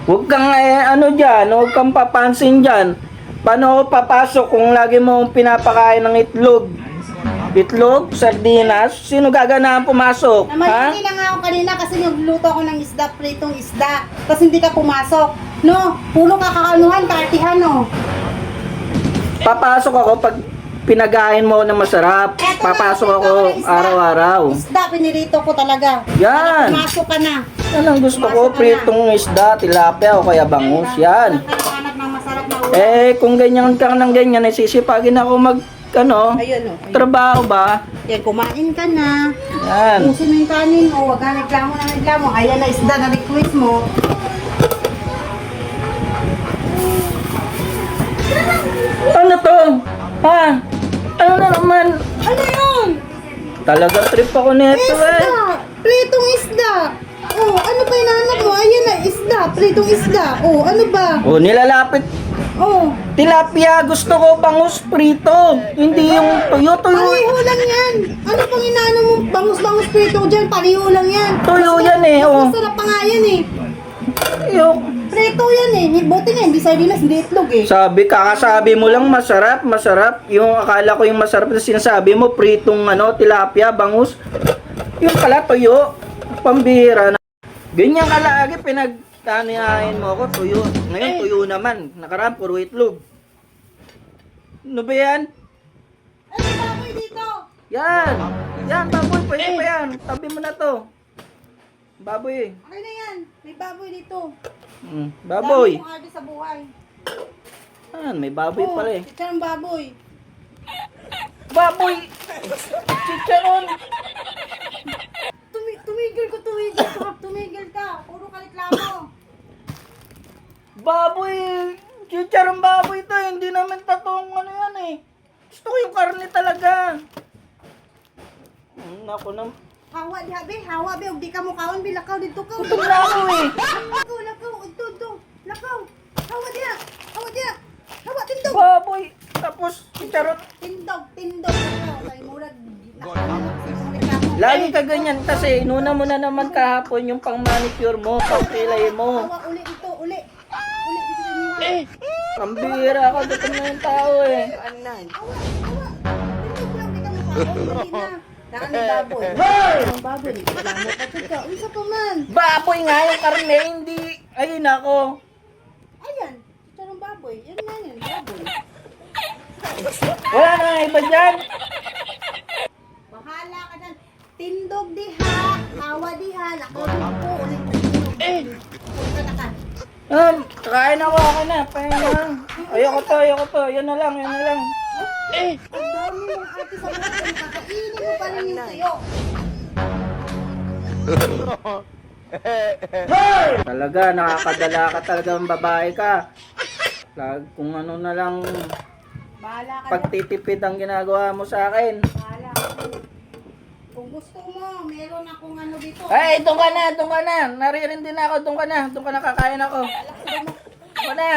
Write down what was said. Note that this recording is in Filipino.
Huwag kang ano dyan, huwag kang papansin dyan. Paano ako papasok kung lagi mo pinapakain ng itlog? Itlog, sardinas, sino gaganahan pumasok? Ha? Namalingki na nga ako kanina kasi nagluto ako ng isda, pritong isda. Tapos hindi ka pumasok. No, puro kakakanuhan, kartihan, no. Papasok ako pag pinagain mo ng masarap. Eto na, Papasok nagluto ako ng isda. araw-araw. Isda, pinirito ko talaga. Yan. Pumasok ka na. Yan ang gusto ko, Pumasok ka na. pritong isda, tilapia o kaya bangus. Yan. Naghanap ng masarap na ulam. Kung ganyan ka ng ganyan, sisipagin ako Ayun, no. trabaho ba? Yan, kumain ka na. Yan. Puso mo yung kanin mo, huwag ka reklamo na reklamo. Ayan na isda na request mo. Ano to? Ha? Ano na naman? Ano yun? Talagang trip ako nito Isda! Pritong isda! Oh, ano pa hinahanap mo? Ayan na, isda! Pritong isda! Oh, ano ba? Nilalapit. Oh, Tilapia, gusto ko bangus prito. Hindi yung tuyo-tuyo. pareho lang yan! Ano pang inaano mo? Bangus-bangus prito dyan, pareho lang yan! Tuyo yan eh, Mas masarap pa nga yan eh! Yung, Prito yan eh! Buti nga, hindi sardinas, hindi itlog eh! kakasabi mo lang masarap, masarap. Yung akala ko yung masarap na sinasabi mo, pritong tilapia, bangus. Yung pala tuyo. Pambira na. Ganyan ka lagi pinagtanihain mo ako, tuyo. Ngayon tuyo naman. Nakaraan, puro itlog. Ano ba yan? Ay, may baboy dito! Yan! Yan, baboy. Pwede pa yan. Tabi mo na to. Baboy. Okay na yan! May baboy dito! Baboy. Dami kong arte sa buhay! Yan, may baboy Oh, pala eh. chicharong baboy! Baboy! Chicharon! Tumigil ka! Puro ka reklamo! Baboy! Chicharon baboy to. Hindi naman tatong ano yan eh. Gusto ko yung karne talaga. Naku na. Hawa di habi, hawa be, ug di ka mo kaon bi lakaw dito ka. Gutom na ako eh. Lakaw, ugto, lakaw. Hawa diha, hawa diha. Hawa tindog. Baboy! Tapos chicharon. Tindog. Kay murag. Lagi ka ganyan kasi inuna mo na naman kahapon yung pang manicure mo, pang kilay mo. Hawa uli dito, uli. Uli dito sa inyo. Pambira ako, gutom na yung tao eh. Hawa. Tindog lang di ka mo kaon, dili na. Naan ni baboy. Ang baboy ni reklamo pa jud ka. Unsa pa man? Baboy nga yung karne, hindi. Ayun ako. Ayan, chicharong baboy. Yan nga yan, baboy. Wala na nga iba dyan. Bahala ka dyan. Tindog diha, hawa diha, lakaw dito, ulit punta na ka. Kakain ako na. Pahinga. Ayoko to. Yan na lang. Ang dami mong ate sa buhay, kakainin mo pa rin yung tuyo. Talaga, nakakadala ka talaga ng babae ka. Kung ano na lang Bahala ka dyan. pagtitipid ang ginagawa mo sa akin. Bahala ka dyan. Kung gusto mo, meron akong ano dito. Ay, doon ka na. Naririnig din ako. Doon ka na kakain ako. Doon ka na.